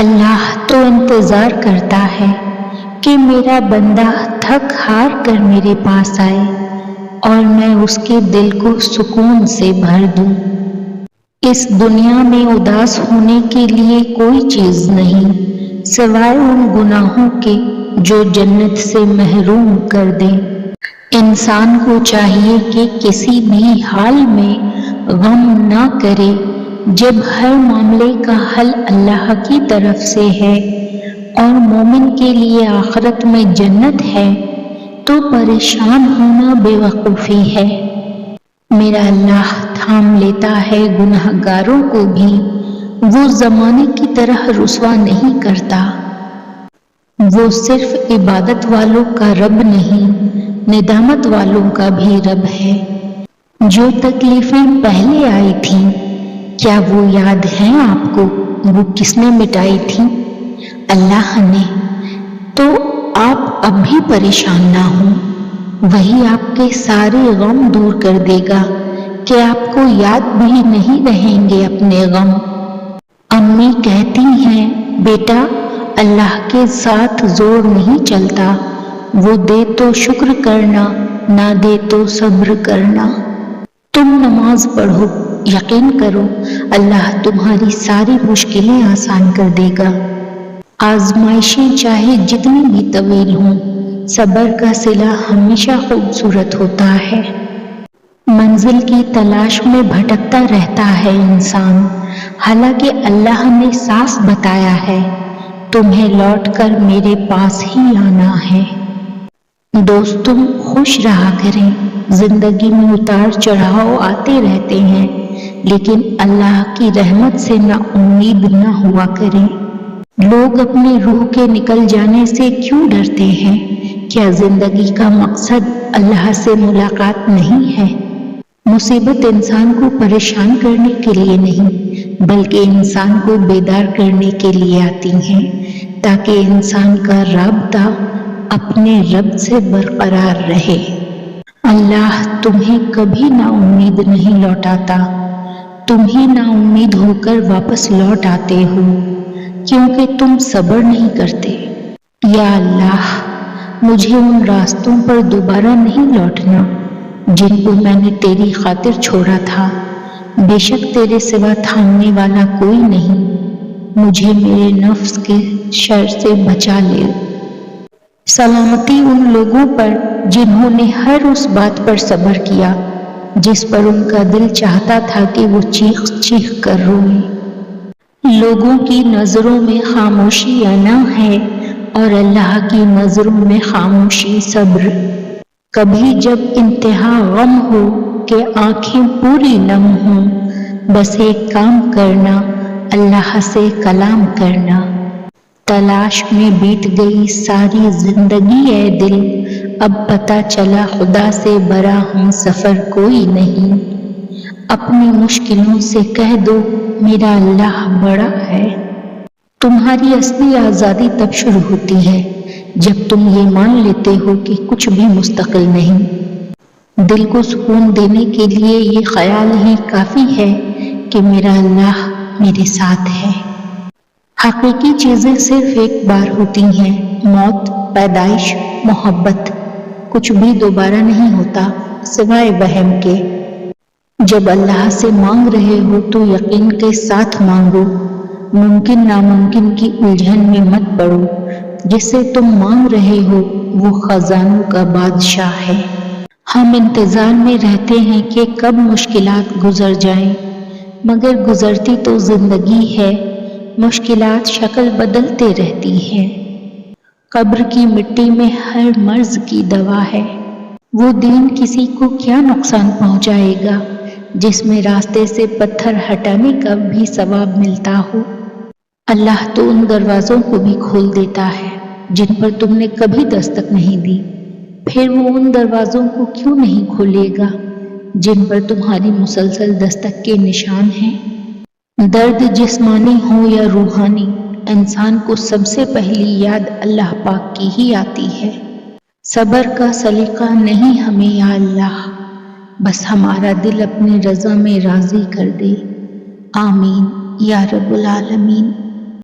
اللہ تو انتظار کرتا ہے کہ میرا بندہ تھک ہار کر میرے پاس آئے اور میں اس کے دل کو سکون سے بھر دوں۔ اس دنیا میں اداس ہونے کے لیے کوئی چیز نہیں سوائے ان گناہوں کے جو جنت سے محروم کر دیں۔ انسان کو چاہیے کہ کسی بھی حال میں غم نہ کرے۔ جب ہر معاملے کا حل اللہ کی طرف سے ہے اور مومن کے لیے آخرت میں جنت ہے تو پریشان ہونا بے وقوفی ہے۔ میرا اللہ تھام لیتا ہے گناہ گاروں کو بھی، وہ زمانے کی طرح رسوا نہیں کرتا۔ وہ صرف عبادت والوں کا رب نہیں، ندامت والوں کا بھی رب ہے۔ جو تکلیفیں پہلے آئی تھیں کیا وہ یاد ہیں آپ کو؟ وہ کس نے مٹائی تھی؟ اللہ نے۔ تو آپ اب بھی پریشان نہ ہوں، وہی آپ کے سارے غم دور کر دے گا کہ آپ کو یاد بھی نہیں رہیں گے اپنے غم۔ امی کہتی ہیں بیٹا اللہ کے ساتھ زور نہیں چلتا، وہ دے تو شکر کرنا، نہ دے تو صبر کرنا۔ تم نماز پڑھو، یقین کرو اللہ تمہاری ساری مشکلیں آسان کر دے گا۔ آزمائشیں چاہے جتنی بھی طویل ہوں، صبر کا صلہ ہمیشہ خوبصورت ہوتا ہے۔ منزل کی تلاش میں بھٹکتا رہتا ہے انسان، حالانکہ اللہ نے صاف بتایا ہے تمہیں لوٹ کر میرے پاس ہی آنا ہے۔ دوستوں خوش رہا کریں، زندگی میں اتار چڑھاؤ آتے رہتے ہیں، لیکن اللہ کی رحمت سے نا امید نہ ہوا کریں۔ لوگ اپنی روح کے نکل جانے سے کیوں ڈرتے ہیں؟ کیا زندگی کا مقصد اللہ سے ملاقات نہیں ہے؟ مصیبت انسان کو پریشان کرنے کے لیے نہیں بلکہ انسان کو بیدار کرنے کے لیے آتی ہیں، تاکہ انسان کا رابطہ اپنے رب سے برقرار رہے۔ اللہ تمہیں کبھی نا امید نہیں لوٹاتا، تم ہی نا امید ہو کر واپس لوٹ آتے ہو کیونکہ تم صبر نہیں کرتے۔ یا اللہ مجھے ان راستوں پر دوبارہ نہیں لوٹنا جن کو میں نے تیری خاطر چھوڑا تھا، بے شک تیرے سوا تھامنے والا کوئی نہیں، مجھے میرے نفس کے شر سے بچا لے۔ سلامتی ان لوگوں پر جنہوں نے ہر اس بات پر صبر کیا جس پر ان کا دل چاہتا تھا کہ وہ چیخ چیخ کر روئیں۔ لوگوں کی نظروں میں خاموشی انا ہے اور اللہ کی نظروں میں خاموشی صبر۔ کبھی جب انتہا غم ہو کہ آنکھیں پوری نم ہوں، بس ایک کام کرنا، اللہ سے کلام کرنا۔ تلاش میں بیت گئی ساری زندگی اے دل، اب پتہ چلا خدا سے بڑا ہم سفر کوئی نہیں۔ اپنی مشکلوں سے کہہ دو میرا اللہ بڑا ہے۔ تمہاری اصلی آزادی تب شروع ہوتی ہے جب تم یہ مان لیتے ہو کہ کچھ بھی مستقل نہیں۔ دل کو سکون دینے کے لیے یہ خیال ہی کافی ہے کہ میرا اللہ میرے ساتھ ہے۔ حقیقی چیزیں صرف ایک بار ہوتی ہیں، موت، پیدائش، محبت، کچھ بھی دوبارہ نہیں ہوتا سوائے وہم کے۔ جب اللہ سے مانگ رہے ہو تو یقین کے ساتھ مانگو، ممکن ناممکن کی الجھن میں مت پڑو، جس سے تم مانگ رہے ہو وہ خزانوں کا بادشاہ ہے۔ ہم انتظار میں رہتے ہیں کہ کب مشکلات گزر جائیں، مگر گزرتی تو زندگی ہے، مشکلات شکل بدلتے رہتی ہیں۔ قبر کی مٹی میں ہر مرض کی دوا ہے۔ وہ دین کسی کو کیا نقصان پہنچائے گا جس میں راستے سے پتھر ہٹانے کا بھی ثواب ملتا ہو۔ اللہ تو ان دروازوں کو بھی کھول دیتا ہے جن پر تم نے کبھی دستک نہیں دی، پھر وہ ان دروازوں کو کیوں نہیں کھولے گا جن پر تمہاری مسلسل دستک کے نشان ہیں۔ درد جسمانی ہو یا روحانی، انسان کو سب سے پہلی یاد اللہ پاک کی ہی آتی ہے۔ صبر کا سلیقہ نہیں ہمیں یا اللہ، بس ہمارا دل اپنے رضا میں راضی کر دے۔ آمین یا رب العالمین۔